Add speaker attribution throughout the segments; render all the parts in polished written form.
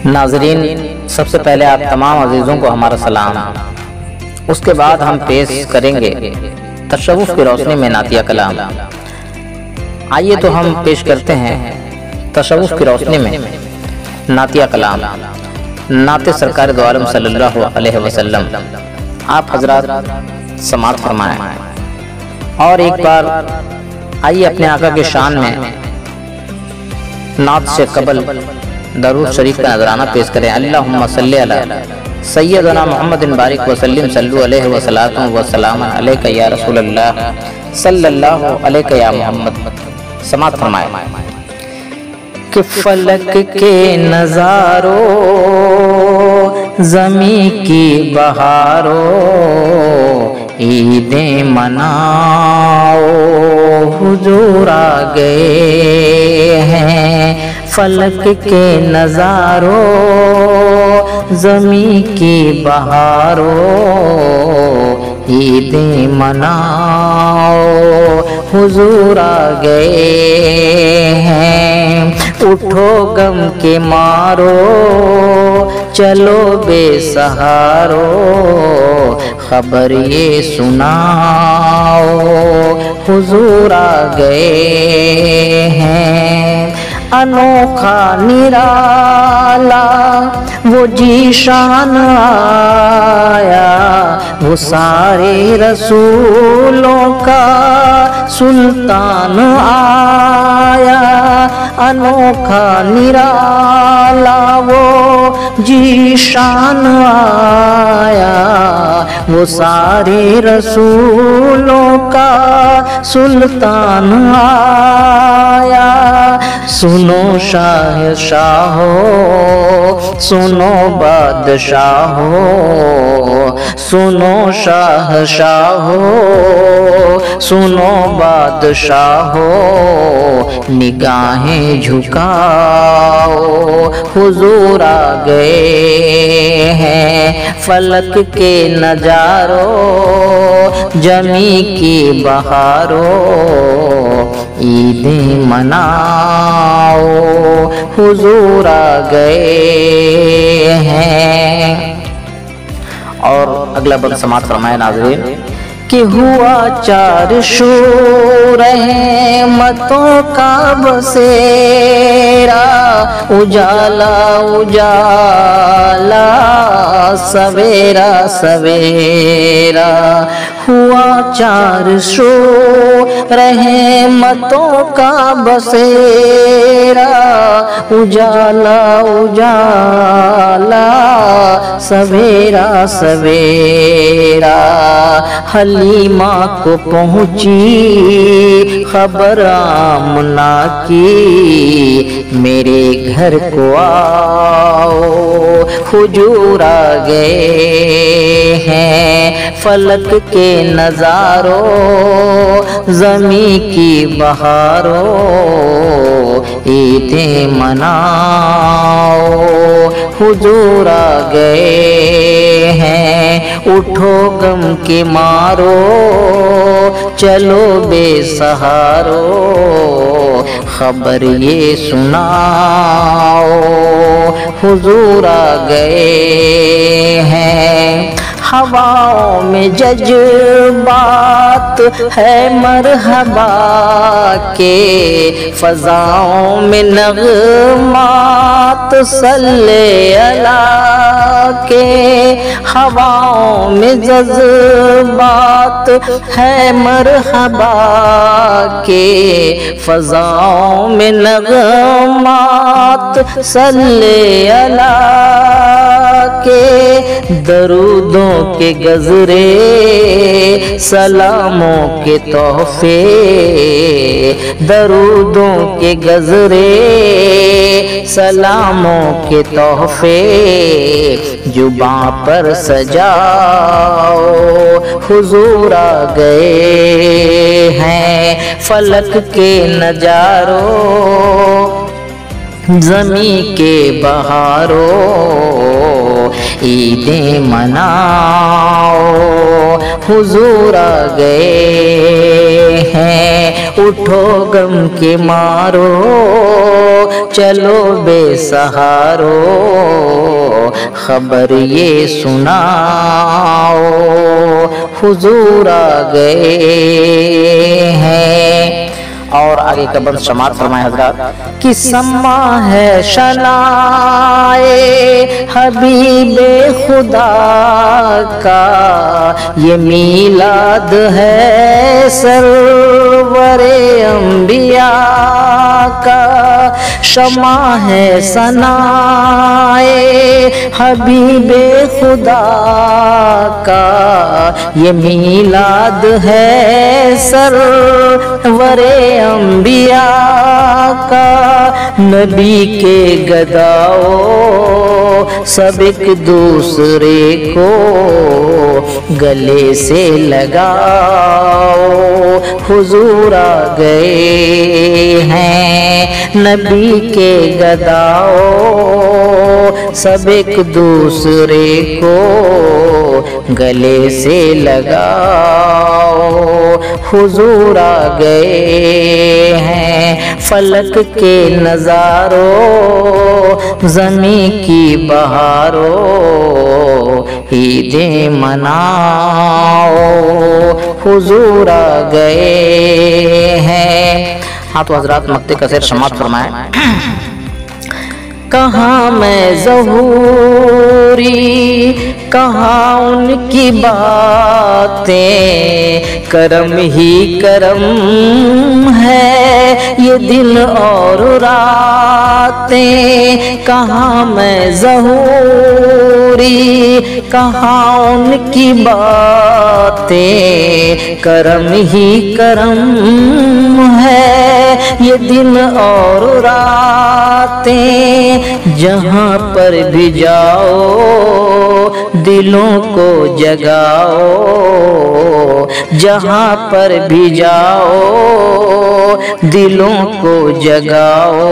Speaker 1: ناظرین، سب سے پہلے آپ تمام عزیزوں کو ہمارا سلام۔ اس کے بعد ہم پیش کریں گے تصوف کی روشنی میں نعتیہ کلام۔ آئیے تو ہم پیش کرتے ہیں تصوف کی روشنی میں نعتیہ کلام، نعت سرکار دو عالم صلی اللہ علیہ وسلم۔ آپ حضرات سماعت فرمائیں اور ایک بار آئیے اپنے آقا کی شان میں نعت سے قبل درود شریف کا نذرانہ پیش کریں۔ اللہم صلی علی سیدنا محمد بارک وسلم، صلو علیہ وسلم وسلام علیک یا رسول اللہ، صلی اللہ علیہ یا محمد۔ سماعت فرمائیں کہ فلک کے نظاروں، زمین کی بہاروں، عیدیں مناؤ، حضور آ گئے ہیں۔ فلک کے نظاروں، زمین کی بہاروں، عیدیں مناؤ، حضور آ گئے ہیں۔ اٹھو غم کے مارو، چلو بے سہارو، خبر یہ سناؤ، حضور آ گئے ہیں۔ انوکھا نرالا وہ ذیشان آیا، وہ سارے رسولوں کا سلطان آیا۔ انوکھا نرالا وہ ذیشان آیا، وہ سارے رسولوں کا سلطان آیا۔ سنو شاہ شاہو، سنو بادشاہو، سنو شاہ شاہو، سنو بادشاہو، نگاہیں جھکاؤ، حضور آ گئے ہیں۔ فلک کے نظاروں، زمین کی بہاروں، عیدیں مناؤ، حضور آ گئے ہیں۔ اور اگلا بند سماعت فرمائے ناظرین کہ ہوا چار شو رحمتوں کا بسیرا، اجالا اجالا، سویرا سویرا۔ ہوا چار شو رحمتوں کا بسیرا، اجالا اجالا، سویرا سویرا۔ حلیمہ کو پہنچی خبر آمنہ کی، میرے گھر کو آؤ، حضور آ گئے ہیں۔ فلک کے نظاروں، زمین کی بہاروں، عیدیں مناؤ، حضور آ گئے ہیں۔ اٹھو غم کے مارو، چلو بے سہارو، خبر یہ سناؤ، حضور آ گئے ہیں۔ ہواؤں میں جذبات ہے مرحبا کے، فضاؤں میں نغمات صلی اللہ کے۔ ہواؤں میں جذبات ہے مرحبا کے، فضاؤں میں نغمات صلی اللہ کے۔ درودوں کے گزرے، سلاموں کے تحفے، درودوں کے گزرے، سلاموں کے تحفے، زباں پر سجاؤ، حضور آ گئے ہیں۔ فلک کے نظاروں، زمین کے بہاروں عیدیں مناؤ، حضور آ گئے ہیں، اٹھو غم کے مارو، چلو بے سہارو، خبر یہ سناؤ، حضور آ گئے ہیں۔ اور آگے کا بند سماعت فرمائے حضرات کہ سما ہے شنائے حبیب خدا کا، یہ میلاد ہے سرور انبیاء کا، شمع ہے ثنائے حبیب خدا کا، یہ میلاد ہے سرور انبیاء کا، نبی کے گداؤ سب ایک دوسرے کو گلے سے لگاؤ، حضور آ گئے ہیں، نبی کے گداؤ سب ایک دوسرے کو گلے سے لگاؤ، حضور آ گئے ہیں، فلک کے نظاروں زمین کی بہاروں عیدیں مناؤ، حضور آ گئے ہیں۔ ہاں تو حضرات مقطع کثیر سماعت فرمائیں۔ کہاں میں ظہوری، کہاں ان کی باتیں، کرم ہی کرم ہے یہ دن اور راتیں، کہاں میں ظہوری، کہاں ان کی باتیں، کرم ہی کرم ہے یہ دن اور راتیں، جہاں پر بھی جاؤ دلوں کو جگاؤ، جہاں پر بھی جاؤ دلوں کو جگاؤ،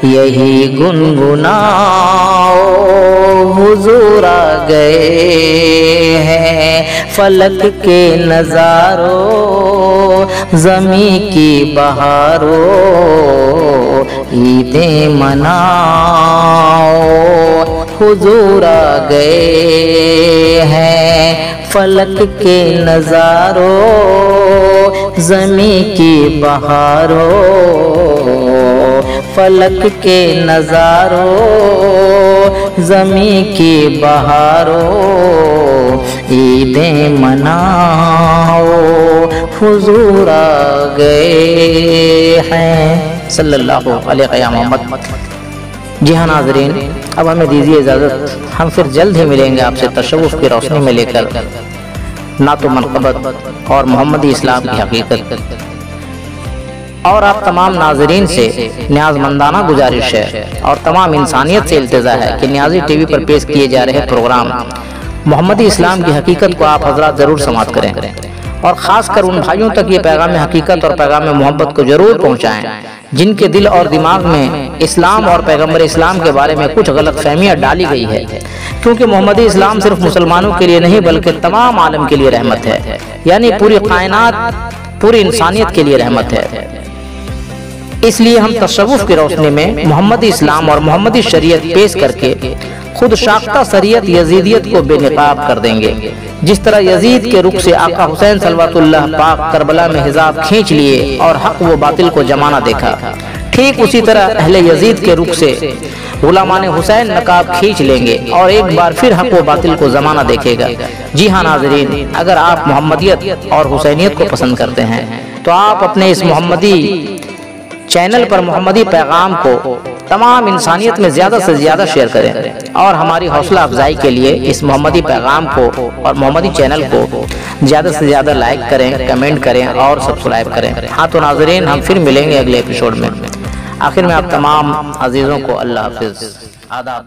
Speaker 1: یہی گنگناؤ، حضور آ گئے ہیں، فلک کے نظاروں زمین کی بہاروں عیدیں مناؤ، حضور آ گئے ہیں، فلک کے نظاروں زمین کی بہاروں، فلک کے نظاروں زمین کی بہاروں عیدیں مناؤ، حضور آ گئے ہیں، صلی اللہ علیہ محمد۔ جی ہاں ناظرین، اب ہمیں دیجیے اجازت، ہم پھر جلد ہی ملیں گے آپ سے تصوف کی روشنی میں لے کر نعت و منقبت اور محمدی اسلام کی حقیقت۔ اور آپ تمام ناظرین سے نیاز مندانہ گزارش ہے اور تمام انسانیت سے التجا ہے کہ نیازی ٹی وی پر پیش کیے جا رہے پروگرام محمدی اسلام کی حقیقت کو آپ حضرات ضرور سماعت کریں، اور خاص کر ان بھائیوں تک یہ پیغام حقیقت اور پیغام محبت کو ضرور پہنچائیں جن کے دل اور دماغ میں اسلام اور پیغمبر اسلام کے بارے میں کچھ غلط فہمیاں ڈالی گئی ہے، کیونکہ محمدی اسلام صرف مسلمانوں کے لیے نہیں بلکہ تمام عالم کے لیے رحمت ہے، یعنی پوری کائنات، پوری انسانیت کے لیے رحمت ہے۔ اس لیے ہم تصوف کی روشنی میں محمدی اسلام اور محمدی شریعت پیش کر کے خود شاختہ شریعت یزیدیت کو بے نقاب کر دیں گے۔ جس طرح یزید کے رخ سے آقا حسین صلوات اللہ پاک کربلا میں حجاب کھینچ لیے اور حق و باطل کو جمانہ دیکھا، ٹھیک اسی طرح اہل یزید کے رخ سے غلامان حسین نقاب کھینچ لیں گے اور ایک بار پھر حق و باطل کو زمانہ دیکھے گا۔ جی ہاں ناظرین، اگر آپ محمدیت اور حسینیت کو پسند کرتے ہیں تو آپ اپنے اس محمدی چینل پر محمدی پیغام کو تمام انسانیت میں زیادہ سے زیادہ شیئر کریں، اور ہماری حوصلہ افزائی کے لیے اس محمدی پیغام کو اور محمدی چینل کو زیادہ سے زیادہ لائک کریں، کمنٹ کریں اور سبسکرائب کریں۔ ہاں تو ناظرین، ہم پھر ملیں گے اگلے ایپیسوڈ میں۔ آخر میں آپ تمام عزیزوں کو اللہ حافظ، آداب۔